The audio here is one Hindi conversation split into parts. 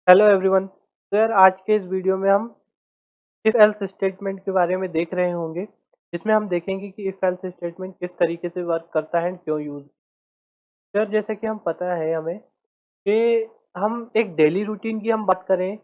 Hello everyone. तो यार आज के इस वीडियो में हम इफ एल्स स्टेटमेंट के बारे में देख रहे होंगे, जिसमें हम देखेंगे कि इफ एल्स स्टेटमेंट किस तरीके से वर्क करता है एंड क्यों यूज। तो यार जैसे कि हम पता है हमें कि हम एक डेली रूटीन की हम बात करें,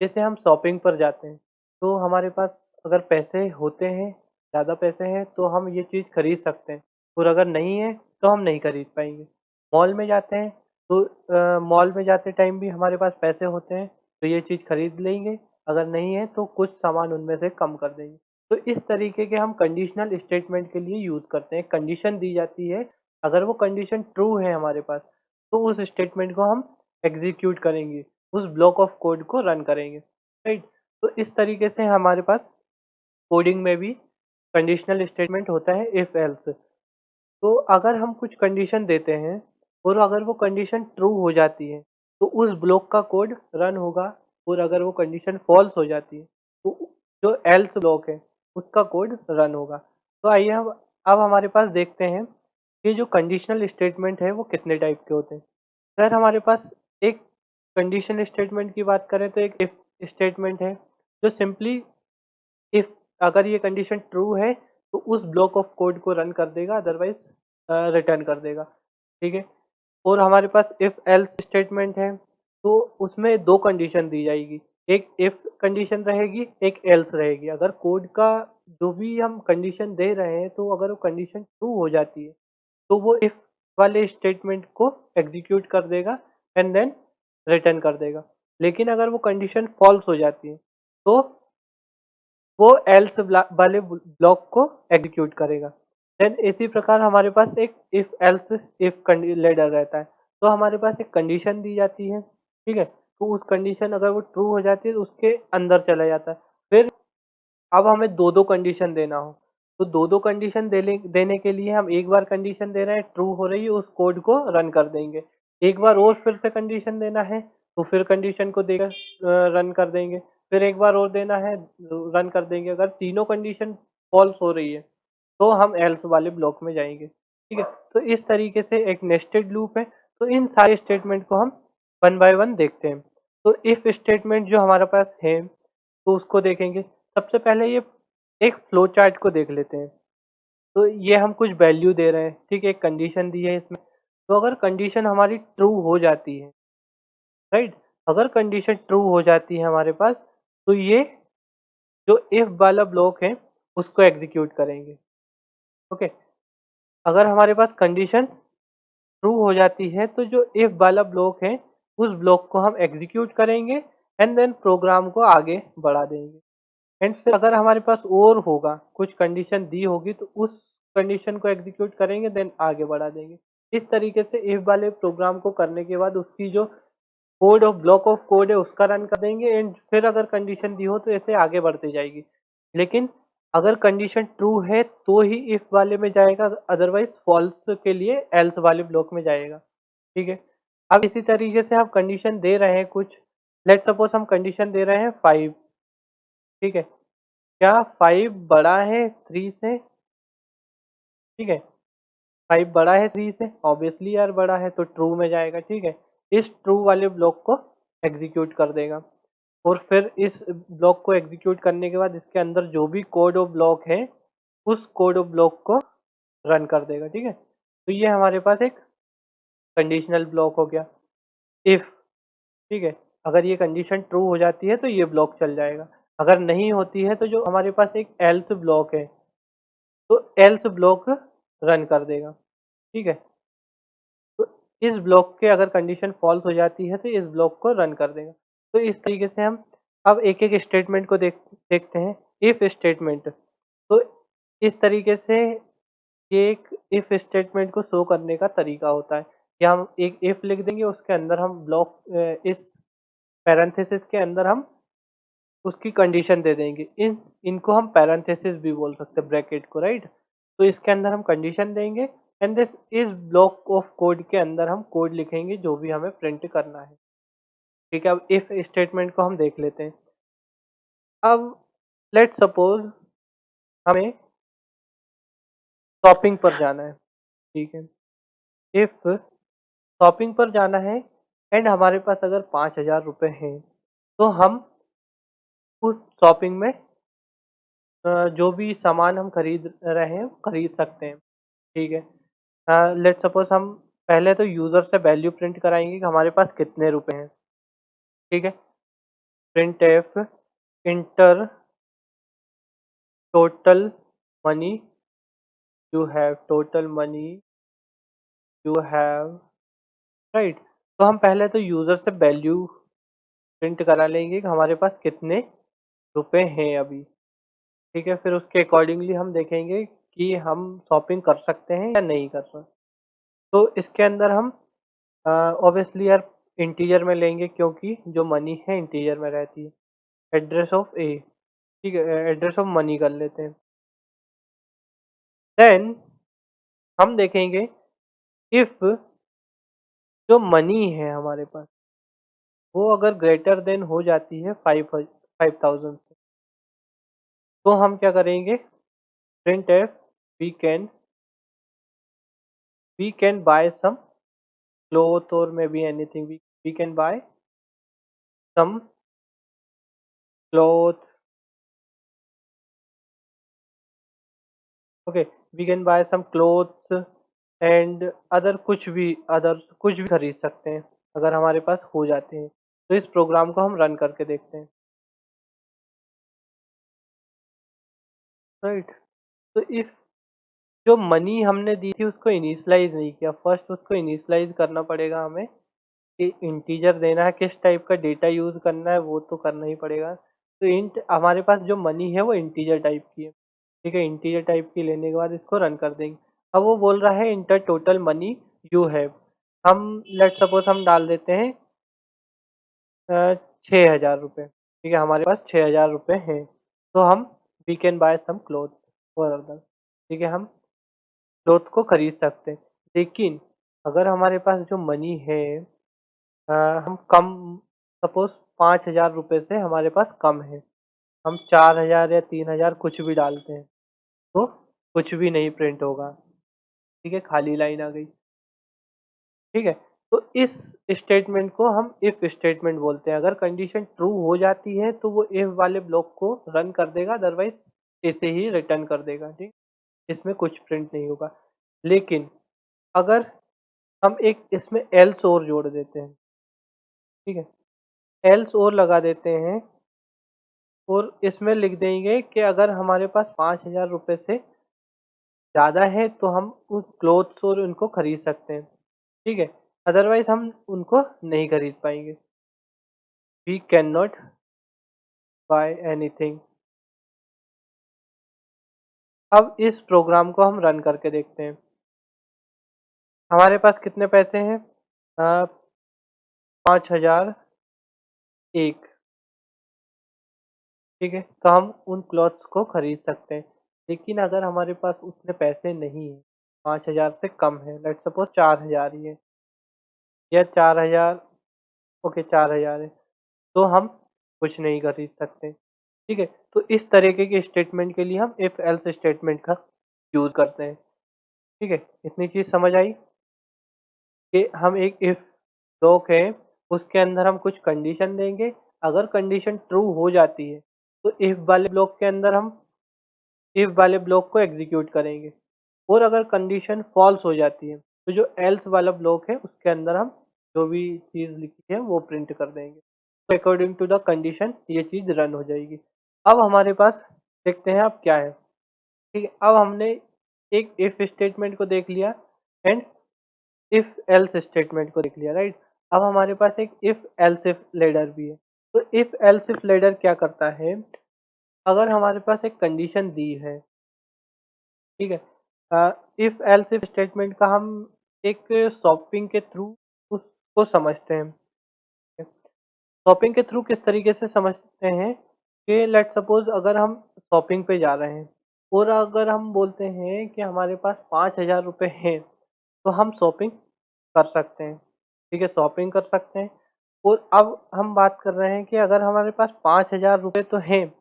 जैसे हम शॉपिंग पर जाते हैं तो हमारे पास अगर पैसे होते हैं, ज़्यादा पैसे हैं तो हम ये चीज़ खरीद सकते हैं, और अगर नहीं है तो हम नहीं खरीद पाएंगे। मॉल में जाते हैं तो मॉल में जाते टाइम भी हमारे पास पैसे होते हैं तो ये चीज़ खरीद लेंगे, अगर नहीं है तो कुछ सामान उनमें से कम कर देंगे। तो इस तरीके के हम कंडीशनल स्टेटमेंट के लिए यूज़ करते हैं। कंडीशन दी जाती है, अगर वो कंडीशन ट्रू है हमारे पास तो उस स्टेटमेंट को हम एग्जीक्यूट करेंगे, उस ब्लॉक ऑफ कोड को रन करेंगे, राइट। तो इस तरीके से हमारे पास कोडिंग में भी कंडीशनल स्टेटमेंट होता है इफ एल्स। तो अगर हम कुछ कंडीशन देते हैं और अगर वो कंडीशन ट्रू हो जाती है तो उस ब्लॉक का कोड रन होगा, और अगर वो कंडीशन फॉल्स हो जाती है तो जो एल्स ब्लॉक है उसका कोड रन होगा। तो आइए हम अब हमारे पास देखते हैं कि जो कंडीशनल स्टेटमेंट है वो कितने टाइप के होते हैं। सर हमारे पास एक कंडीशन स्टेटमेंट की बात करें तो एक इफ स्टेटमेंट है, जो सिंपली इफ अगर ये कंडीशन ट्रू है तो उस ब्लॉक ऑफ कोड को रन कर देगा, अदरवाइज रिटर्न कर देगा, ठीक है। और हमारे पास इफ एल्स स्टेटमेंट है तो उसमें दो कंडीशन दी जाएगी, एक इफ कंडीशन रहेगी, एक एल्स रहेगी। अगर कोड का जो भी हम कंडीशन दे रहे हैं तो अगर वो कंडीशन ट्रू हो जाती है तो वो इफ वाले स्टेटमेंट को एग्जीक्यूट कर देगा एंड देन रिटर्न कर देगा। लेकिन अगर वो कंडीशन फॉल्स हो जाती है तो वो एल्स वाले ब्लॉक को एग्जीक्यूट करेगा। देन इसी प्रकार हमारे पास एक इफ एल्स इफ लेडर रहता है। तो हमारे पास एक कंडीशन दी जाती है, ठीक है। तो उस कंडीशन अगर वो ट्रू हो जाती है तो उसके अंदर चला जाता है। फिर अब हमें दो दो कंडीशन देना हो तो दो दो कंडीशन देने के लिए हम एक बार कंडीशन दे रहे हैं, ट्रू हो रही है, उस कोड को रन कर देंगे। एक बार और फिर से कंडीशन देना है तो फिर कंडीशन को देकर रन कर देंगे। फिर एक बार और देना है, रन कर देंगे। अगर तीनों कंडीशन फॉल्स हो रही है तो हम एल्स वाले ब्लॉक में जाएंगे, ठीक है। तो इस तरीके से एक नेस्टेड लूप है। तो इन सारे स्टेटमेंट को हम वन बाय वन देखते हैं। तो इफ स्टेटमेंट जो हमारे पास है तो उसको देखेंगे। सबसे पहले ये एक फ्लो चार्ट को देख लेते हैं। तो ये हम कुछ वैल्यू दे रहे हैं, ठीक है, एक कंडीशन दी है इसमें। तो अगर कंडीशन हमारी ट्रू हो जाती है, राइट, अगर कंडीशन ट्रू हो जाती है हमारे पास तो ये जो इफ वाला ब्लॉक है उसको एग्जीक्यूट करेंगे, ओके। अगर हमारे पास कंडीशन ट्रू हो जाती है तो जो इफ वाला ब्लॉक है उस ब्लॉक को हम एग्जीक्यूट करेंगे एंड देन प्रोग्राम को आगे बढ़ा देंगे। एंड फिर अगर हमारे पास और होगा, कुछ कंडीशन दी होगी तो उस कंडीशन को एग्जीक्यूट करेंगे, देन आगे बढ़ा देंगे। इस तरीके से इफ वाले प्रोग्राम को करने के बाद उसकी जो code of block of code है उसका रन कर देंगे, एंड फिर अगर कंडीशन दी हो तो ऐसे आगे बढ़ती जाएगी। लेकिन अगर कंडीशन ट्रू है तो ही इफ वाले में जाएगा, अदरवाइज फॉल्स के लिए एल्स वाले ब्लॉक में जाएगा, ठीक है। अब इसी तरीके से हम कंडीशन दे रहे हैं कुछ। लेट सपोज हम कंडीशन दे रहे हैं 5, ठीक है। क्या 5 बड़ा है 3 से? ठीक है, 5 बड़ा है 3 से, ऑब्वियसली यार बड़ा है तो ट्रू में जाएगा, ठीक है। इस ट्रू वाले ब्लॉक को एग्जीक्यूट कर देगा, और फिर इस ब्लॉक को एग्जीक्यूट करने के बाद इसके अंदर जो भी कोड ऑफ ब्लॉक है उस कोड ऑफ ब्लॉक को रन कर देगा, ठीक है। तो ये हमारे पास एक कंडीशनल ब्लॉक हो गया इफ, ठीक है। अगर ये कंडीशन ट्रू हो जाती है तो ये ब्लॉक चल जाएगा, अगर नहीं होती है तो जो हमारे पास एक एल्स ब्लॉक है तो एल्स ब्लॉक रन कर देगा, ठीक है। तो इस ब्लॉक के अगर कंडीशन फॉल्स हो जाती है तो इस ब्लॉक को रन कर देगा। तो इस तरीके से हम अब एक एक स्टेटमेंट को देखते हैं। इफ स्टेटमेंट, तो इस तरीके से ये एक इफ स्टेटमेंट को शो करने का तरीका होता है कि हम एक इफ लिख देंगे, उसके अंदर हम ब्लॉक इस पैरेंथेसिस के अंदर हम उसकी कंडीशन दे देंगे। इनको हम पैरेंथेसिस भी बोल सकते हैं, ब्रैकेट को, राइट। तो इसके अंदर हम कंडीशन देंगे एंड दिस इस ब्लॉक ऑफ कोड के अंदर हम कोड लिखेंगे जो भी हमें प्रिंट करना है, ठीक है। अब इफ स्टेटमेंट को हम देख लेते हैं। अब लेट सपोज हमें शॉपिंग पर जाना है, ठीक है। इफ शॉपिंग पर जाना है एंड हमारे पास अगर 5,000 रुपये हैं तो हम उस शॉपिंग में जो भी सामान हम खरीद रहे हैं खरीद सकते हैं। ठीक है, लेट्स सपोज हम पहले तो यूज़र से वैल्यू प्रिंट कराएंगे कि हमारे पास कितने रुपए हैं। ठीक है, print F inter total money you have, total money you have, right. तो हम पहले तो यूज़र से वैल्यू प्रिंट करा लेंगे कि हमारे पास कितने रुपए हैं अभी। ठीक है, फिर उसके अकॉर्डिंगली हम देखेंगे कि हम शॉपिंग कर सकते हैं या नहीं कर सकते। तो इसके अंदर हम ऑब्वियसली यार इंटीजर में लेंगे क्योंकि जो मनी है इंटीजर में रहती है। एड्रेस ऑफ ए, ठीक है, एड्रेस ऑफ मनी कर लेते हैं। देन हम देखेंगे इफ जो मनी है हमारे पास वो अगर ग्रेटर देन हो जाती है 5,000 से, तो हम क्या करेंगे, print if we can buy some cloth और maybe anything, we can buy some cloth, okay, we can buy some clothes and other कुछ भी खरीद सकते हैं अगर हमारे पास हो जाते हैं। तो इस प्रोग्राम को हम रन करके देखते हैं, राइट। तो इफ जो मनी हमने दी थी उसको इनिशियलाइज नहीं किया, फर्स्ट उसको इनिशियलाइज करना पड़ेगा हमें कि इंटीजर देना है, किस टाइप का डेटा यूज करना है वो तो करना ही पड़ेगा। तो इंट हमारे पास जो मनी है वो इंटीजर टाइप की है। ठीक है, इंटीजर टाइप की लेने के बाद इसको रन कर देंगे। अब वो बोल रहा है inter total money you have, हम लेट सपोज हम डाल देते हैं 6,000 रुपये। ठीक है, हमारे पास 6,000 रुपये हैं, तो हम we can buy some cloth for other. ठीक है, हम क्लोथ को खरीद सकते हैं। लेकिन अगर हमारे पास जो मनी है अ, हम कम, सपोज 5,000 रुपये से हमारे पास कम है, हम 4,000 या 3,000 कुछ भी डालते हैं तो कुछ भी नहीं प्रिंट होगा। ठीक है, खाली लाइन आ गई। ठीक है, तो इस स्टेटमेंट को हम इफ स्टेटमेंट बोलते हैं। अगर कंडीशन ट्रू हो जाती है तो वो इफ वाले ब्लॉक को रन कर देगा, अदरवाइज ऐसे ही रिटर्न कर देगा। ठीक, इसमें कुछ प्रिंट नहीं होगा। लेकिन अगर हम एक इसमें एल्स और जोड़ देते हैं, ठीक है, एल्स और लगा देते हैं और इसमें लिख देंगे कि अगर हमारे पास 5,000 रुपये से ज़्यादा है तो हम उस क्लोथ्स और उनको खरीद सकते हैं। ठीक है, अदरवाइज हम उनको नहीं खरीद पाएंगे। We can not buy anything. अब इस प्रोग्राम को हम रन करके देखते हैं। हमारे पास कितने पैसे हैं, 5,001। ठीक है, तो हम उन क्लॉथ्स को खरीद सकते हैं। लेकिन अगर हमारे पास उतने पैसे नहीं है, 5,000 से कम है, लेट सपोज 4,000 ही है या 4,000, ओके 4,000 है, तो हम कुछ नहीं खरीद सकते। ठीक है, तो इस तरीके के स्टेटमेंट के लिए हम इफ एल्स स्टेटमेंट का यूज करते हैं। ठीक है, इतनी चीज समझ आई कि हम एक इफ ब्लॉक है उसके अंदर हम कुछ कंडीशन देंगे। अगर कंडीशन ट्रू हो जाती है तो इफ वाले ब्लॉक के अंदर हम इफ वाले ब्लॉक को एग्जीक्यूट करेंगे, और अगर कंडीशन फॉल्स हो जाती है तो जो एल्स वाला ब्लॉक है उसके अंदर हम जो भी चीज़ लिखी है वो प्रिंट कर देंगे। तो अकॉर्डिंग टू द कंडीशन ये चीज़ रन हो जाएगी। अब हमारे पास देखते हैं अब क्या है। ठीक है, अब हमने एक इफ स्टेटमेंट को देख लिया एंड इफ एल्स स्टेटमेंट को देख लिया, राइट। अब हमारे पास एक इफ एल्स इफ लेडर भी है। तो इफ एल्स इफ लेडर क्या करता है, अगर हमारे पास एक कंडीशन दी है, ठीक है, इफ एल्स इफ स्टेटमेंट का हम एक शॉपिंग के थ्रू उसको समझते हैं। शॉपिंग के थ्रू किस तरीके से समझते हैं कि लेट सपोज अगर हम शॉपिंग पे जा रहे हैं और अगर हम बोलते हैं कि हमारे पास 5,000 रुपये हैं तो हम शॉपिंग कर सकते हैं। ठीक है, शॉपिंग कर सकते हैं। और अब हम बात कर रहे हैं कि अगर हमारे पास 5,000 रुपये तो हैं,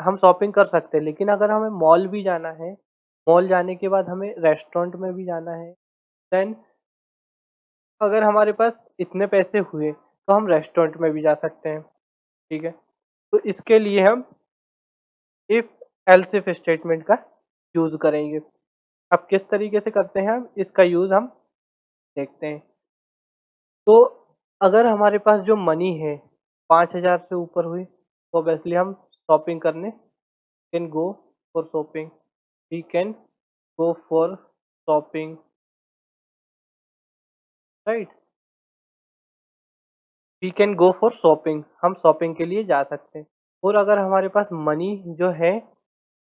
हम शॉपिंग कर सकते हैं, लेकिन अगर हमें मॉल भी जाना है, मॉल जाने के बाद हमें रेस्टोरेंट में भी जाना है, देन अगर हमारे पास इतने पैसे हुए तो हम रेस्टोरेंट में भी जा सकते हैं। ठीक है, तो इसके लिए हम इफ एल्स इफ स्टेटमेंट का यूज करेंगे। अब किस तरीके से करते हैं हम इसका यूज हम देखते हैं। तो अगर हमारे पास जो मनी है 5,000 से ऊपर हुई तो ऑब्वियसली हम शॉपिंग करने can go for shopping, we can go for shopping, right, we can go for shopping, हम शॉपिंग के लिए जा सकते हैं। और अगर हमारे पास मनी जो है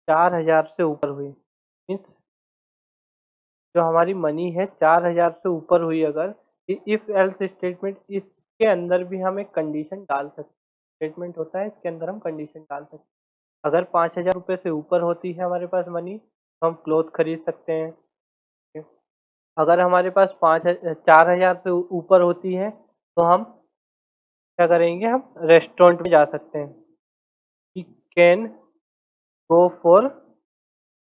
4,000 से ऊपर हुई, मीन्स जो हमारी मनी है 4,000 से ऊपर हुई, अगर इफ एल्स स्टेटमेंट, इसके अंदर भी हम एक कंडीशन डाल सकते हैं। स्टेटमेंट होता है इसके अंदर हम कंडीशन डाल सकते हैं। अगर 5,000 रुपये से ऊपर होती है हमारे पास मनी तो हम क्लोथ खरीद सकते हैं। अगर हमारे पास 4,000 से ऊपर होती है तो हम क्या करेंगे, हम रेस्टोरेंट में जा सकते हैं। We can go for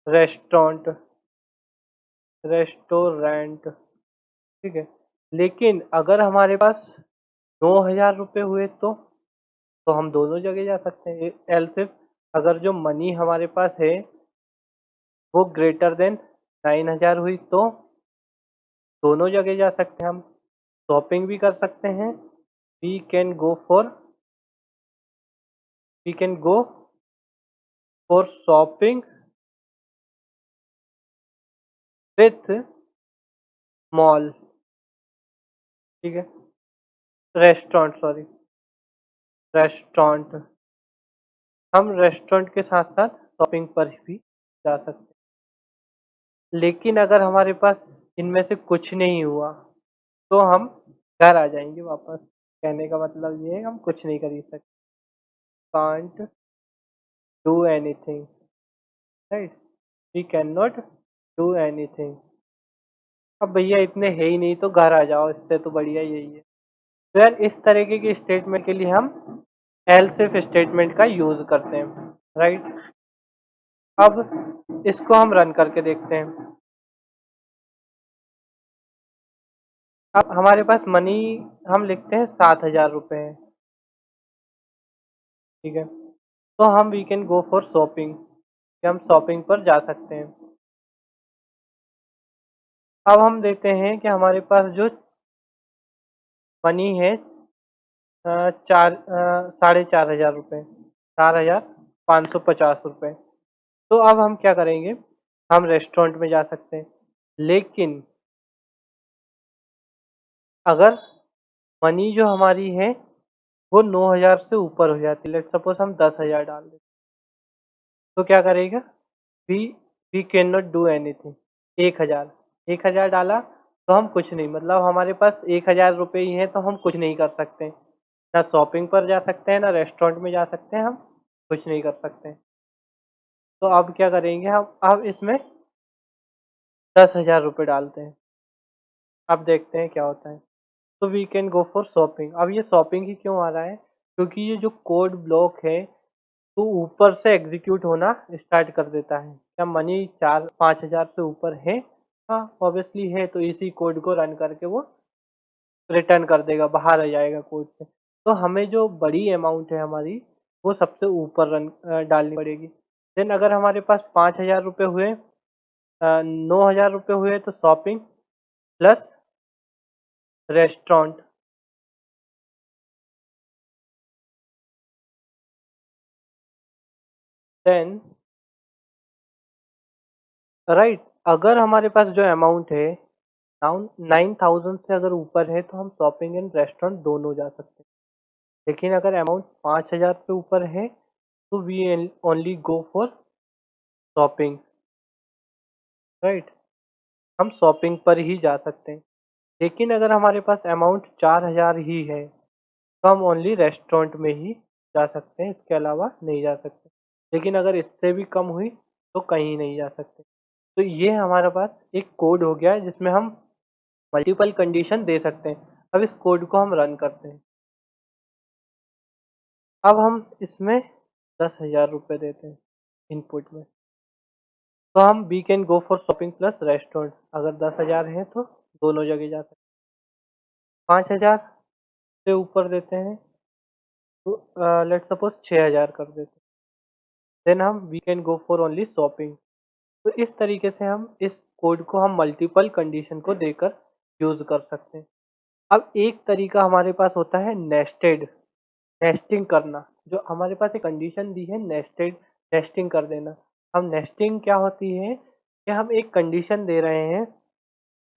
restaurant, restaurant, ठीक है। लेकिन अगर हमारे पास 9,000 रुपये हुए तो हम दोनों जगह जा सकते हैं। एल सिर्फ अगर जो मनी हमारे पास है वो ग्रेटर देन 9,000 हुई तो दोनों जगह जा सकते हैं हम। शॉपिंग भी कर सकते हैं, we can go for, we can go for shopping with mall, ठीक है, रेस्टोरेंट, सॉरी, रेस्टोरेंट, हम रेस्टोरेंट के साथ साथ शॉपिंग पर भी जा सकते हैं। लेकिन अगर हमारे पास इनमें से कुछ नहीं हुआ तो हम घर आ जाएंगे वापस। कहने का मतलब ये है हम कुछ नहीं खरीद सकते, can't do anything, right, we can not do anything. अब भैया इतने है ही नहीं तो घर आ जाओ, इससे तो बढ़िया यही है। तो यार इस तरीके की स्टेटमेंट के लिए हम एल्स इफ स्टेटमेंट का यूज करते हैं, राइट। अब इसको हम रन करके देखते हैं। अब हमारे पास मनी हम लिखते हैं 7,000 रुपये है, ठीक है। तो हम we can go for shopping, कि हम शॉपिंग पर जा सकते हैं। अब हम देखते हैं कि हमारे पास जो मनी है 4,500 रुपये, 4,550 रुपये। तो अब हम क्या करेंगे, हम रेस्टोरेंट में जा सकते हैं। लेकिन अगर मनी जो हमारी है वो 9,000 से ऊपर हो जाती है, लेट सपोज हम 10,000 डाल दें, तो क्या करेगा, we we can not do anything. 1,000, 1,000 डाला तो हम कुछ नहीं, मतलब हमारे पास 1,000 रुपये ही हैं तो हम कुछ नहीं कर सकते। ना शॉपिंग पर जा सकते हैं, ना रेस्टोरेंट में जा सकते हैं, हम कुछ नहीं कर सकते। तो अब क्या करेंगे हम, अब इसमें 10,000 रुपये डालते हैं। अब देखते हैं क्या होता है। तो we can go for shopping. अब ये शॉपिंग ही क्यों आ रहा है, क्योंकि ये जो कोड ब्लॉक है तो ऊपर से एग्जीक्यूट होना स्टार्ट कर देता है। क्या मनी 4-5 हज़ार से ऊपर है, हाँ ऑब्वियसली है, तो इसी कोड को रन करके वो रिटर्न कर देगा, बाहर आ जाएगा कोड से। तो हमें जो बड़ी अमाउंट है हमारी वो सबसे ऊपर डालनी पड़ेगी। देन अगर हमारे पास 5,000 रुपये हुए, 9,000 रुपये हुए तो shopping plus restaurant, then right, अगर हमारे पास जो अमाउंट है 9,000 से अगर ऊपर है तो हम शॉपिंग एंड रेस्टोरेंट दोनों जा सकते हैं। लेकिन अगर अमाउंट 5,000 से ऊपर है तो we only go for shopping, right, हम शॉपिंग पर ही जा सकते हैं। लेकिन अगर हमारे पास अमाउंट 4,000 ही है तो हम ओनली रेस्टोरेंट में ही जा सकते हैं, इसके अलावा नहीं जा सकते। लेकिन अगर इससे भी कम हुई तो कहीं नहीं जा सकते। तो ये हमारे पास एक कोड हो गया है जिसमें हम मल्टीपल कंडीशन दे सकते हैं। अब इस कोड को हम रन करते हैं। अब हम इसमें 10,000 रुपये देते हैं इनपुट में, तो हम we can go for shopping plus restaurant, अगर 10,000 है तो दोनों जगह जा सकते हैं। 5000 से ऊपर देते हैं तो लेट्स सपोज 6000 कर देते हैं। देन हम we can go for only shopping. तो इस तरीके से हम इस कोड को हम मल्टीपल कंडीशन को देकर यूज कर सकते हैं। अब एक तरीका हमारे पास होता है नेस्टेड, नेस्टिंग करना। जो हमारे पास एक कंडीशन दी है नेस्टेड, नेस्टिंग कर देना। हम नेस्टिंग क्या होती है कि हम एक कंडीशन दे रहे हैं,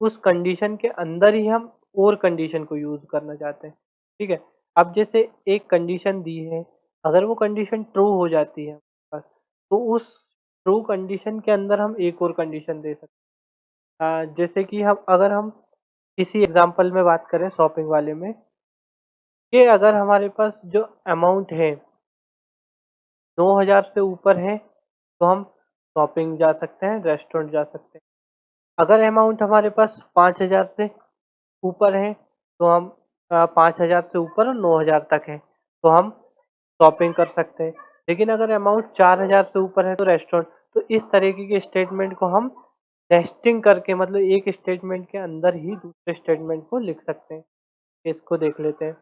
उस कंडीशन के अंदर ही हम और कंडीशन को यूज करना चाहते हैं। ठीक है, अब जैसे एक कंडीशन दी है, अगर वो कंडीशन ट्रू हो जाती है हमारे पास, तो उस ट्रू कंडीशन के अंदर हम एक और कंडीशन दे सकते हैं। जैसे कि हम अगर हम इसी एग्जांपल में बात करें शॉपिंग वाले में, कि अगर हमारे पास जो अमाउंट है 9000 से ऊपर है तो हम शॉपिंग जा सकते हैं, रेस्टोरेंट जा सकते हैं। अगर अमाउंट हमारे पास 5000 से ऊपर है तो हम 5000 से ऊपर और 9000 तक है तो हम शॉपिंग कर सकते हैं। लेकिन अगर अमाउंट 4000 से ऊपर है तो रेस्टोरेंट। तो इस तरीके के स्टेटमेंट को हम नेस्टिंग करके, मतलब एक स्टेटमेंट के अंदर ही दूसरे स्टेटमेंट को लिख सकते हैं। इसको देख लेते हैं।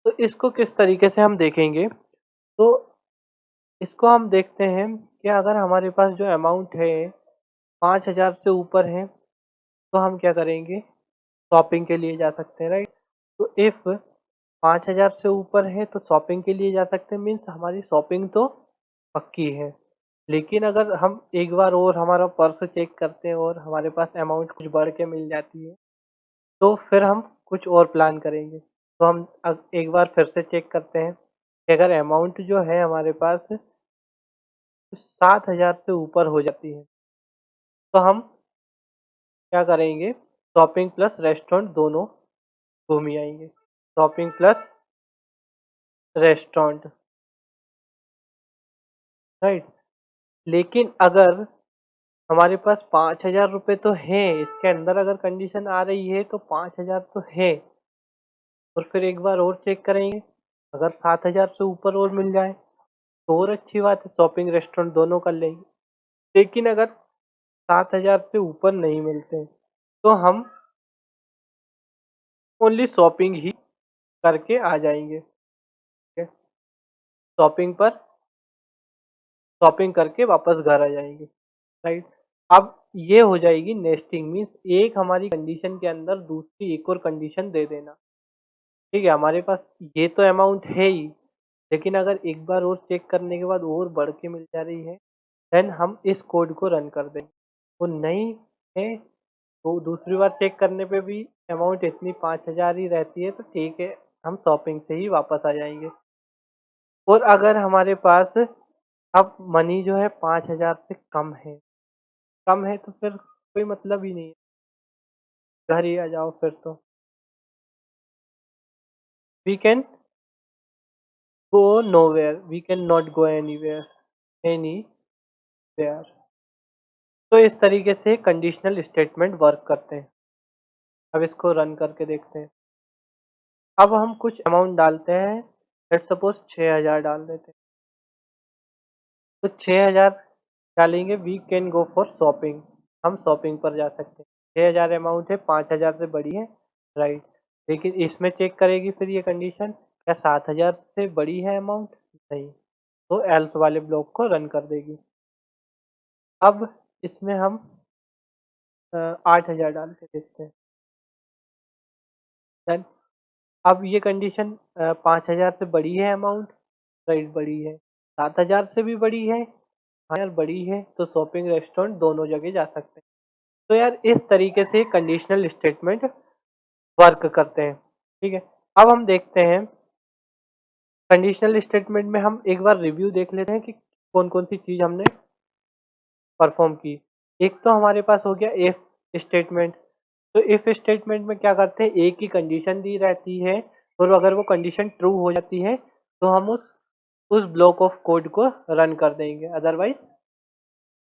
तो इसको किस तरीके से हम देखेंगे, तो इसको हम देखते हैं कि अगर हमारे पास जो अमाउंट है 5000 से ऊपर है तो हम क्या करेंगे, शॉपिंग के लिए जा सकते हैं, राइट। तो इफ 5000 से ऊपर है तो शॉपिंग के लिए जा सकते हैं, मीन्स हमारी शॉपिंग तो पक्की है। लेकिन अगर हम एक बार और हमारा पर्स चेक करते हैं और हमारे पास अमाउंट कुछ बढ़ के मिल जाती है तो फिर हम कुछ और प्लान करेंगे। तो हम एक बार फिर से चेक करते हैं कि अगर अमाउंट जो है हमारे पास 7000 से ऊपर हो जाती है तो हम क्या करेंगे, शॉपिंग प्लस रेस्टोरेंट दोनों घूम ही आएंगे। Shopping plus restaurant, right. लेकिन अगर हमारे पास 5000 रुपये तो है, इसके अंदर अगर कंडीशन आ रही है तो 5000 तो है, और फिर एक बार और चेक करेंगे, अगर 7000 से ऊपर और मिल जाए तो और अच्छी बात है, शॉपिंग रेस्टोरेंट दोनों कर लेंगे। लेकिन अगर 7000 से ऊपर नहीं मिलते तो हम ओनली शॉपिंग ही करके आ जाएंगे। ठीक है? शॉपिंग पर शॉपिंग करके वापस घर आ जाएंगे, राइट। अब ये हो जाएगी नेस्टिंग, मीन्स एक हमारी कंडीशन के अंदर दूसरी एक और कंडीशन दे देना। ठीक है, हमारे पास ये तो अमाउंट है ही, लेकिन अगर एक बार और चेक करने के बाद और बढ़ के मिल जा रही है, देन हम इस कोड को रन कर देंगे। वो नहीं है तो दूसरी बार चेक करने पे भी अमाउंट इतनी 5000 ही रहती है तो ठीक है, हम शॉपिंग से ही वापस आ जाएंगे। और अगर हमारे पास अब मनी जो है 5000 से कम है तो फिर कोई मतलब ही नहीं है, घर ही आ जाओ फिर तो। We can go nowhere, we can not go anywhere. तो इस तरीके से कंडीशनल स्टेटमेंट वर्क करते हैं। अब इसको रन करके देखते हैं। अब हम कुछ अमाउंट डालते हैं, लेट्स सपोज 6000 डाल देते हैं। तो 6000 डालेंगे, we can go for shopping, हम शॉपिंग पर जा सकते हैं। 6000 अमाउंट है, 5000 से बड़ी है, राइट। लेकिन इसमें चेक करेगी फिर ये कंडीशन, क्या 7000 से बड़ी है अमाउंट, नहीं, तो एल्स वाले ब्लॉक को रन कर देगी। अब इसमें हम 8000 डाल के देखते हैं। Then, अब ये कंडीशन 5000 से बड़ी है अमाउंट, राइट, बड़ी है। 7000 से भी बड़ी है, हाँ यार बड़ी है, तो शॉपिंग रेस्टोरेंट दोनों जगह जा सकते हैं। तो यार इस तरीके से कंडीशनल स्टेटमेंट वर्क करते हैं। ठीक है, अब हम देखते हैं कंडीशनल स्टेटमेंट में, हम एक बार रिव्यू देख लेते हैं कि कौन कौन सी चीज़ हमने परफॉर्म की। एक तो हमारे पास हो गया इफ स्टेटमेंट। तो इफ स्टेटमेंट में क्या करते हैं, एक ही कंडीशन दी रहती है और अगर वो कंडीशन ट्रू हो जाती है तो हम उस ब्लॉक ऑफ कोड को रन कर देंगे, अदरवाइज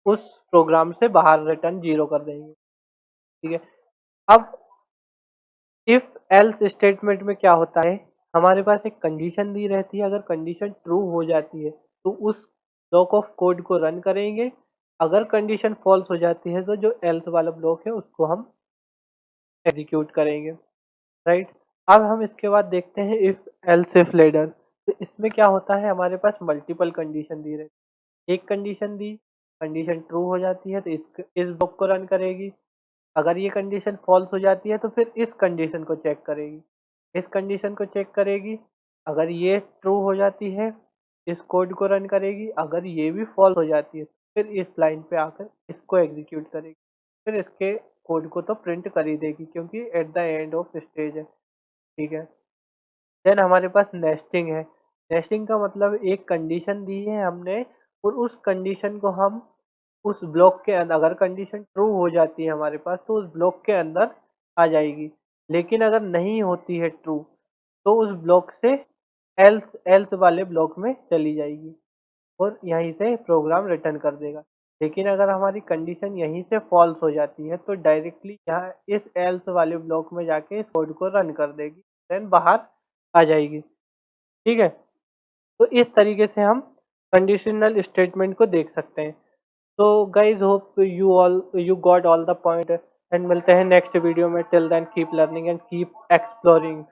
उस प्रोग्राम से बाहर रिटर्न 0 कर देंगे। ठीक है, अब इफ एल्स स्टेटमेंट में क्या होता है, हमारे पास एक कंडीशन दी रहती है, अगर कंडीशन ट्रू हो जाती है तो उस ब्लॉक ऑफ कोड को रन करेंगे। अगर कंडीशन फॉल्स हो जाती है तो जो एल्स वाला ब्लॉक है उसको हम एग्जीक्यूट करेंगे, राइट। अब हम इसके बाद देखते हैं इफ एल्स इफ लेडर। तो इसमें क्या होता है, हमारे पास मल्टीपल कंडीशन दी रहती है। एक कंडीशन दी, कंडीशन ट्रू हो जाती है तो इस ब्लॉक को रन करेगी। अगर ये कंडीशन फॉल्स हो जाती है तो फिर इस कंडीशन को चेक करेगी, इस कंडीशन को चेक करेगी। अगर ये ट्रू हो जाती है इस कोड को रन करेगी, अगर ये भी फॉल्स हो जाती है फिर इस लाइन पे आकर इसको एग्जीक्यूट करेगी। फिर इसके कोड को तो प्रिंट कर ही देगी क्योंकि at the end of stage है, ठीक है। देन हमारे पास नेस्टिंग है। नेस्टिंग का मतलब एक कंडीशन दी है हमने और उस कंडीशन को हम उस ब्लॉक के अंदर, अगर कंडीशन ट्रू हो जाती है हमारे पास तो उस ब्लॉक के अंदर आ जाएगी। लेकिन अगर नहीं होती है ट्रू तो उस ब्लॉक से एल्स एल्स वाले ब्लॉक में चली जाएगी और यहीं से प्रोग्राम रिटर्न कर देगा। लेकिन अगर हमारी कंडीशन यहीं से फॉल्स हो जाती है तो डायरेक्टली यहाँ इस एल्स वाले ब्लॉक में जाके इस कोड को रन कर देगी, देन बाहर आ जाएगी, ठीक है। तो इस तरीके से हम कंडीशनल स्टेटमेंट को देख सकते हैं। तो guys hope you got all the point and मिलते हैं नेक्स्ट वीडियो में। Till then keep learning and keep exploring.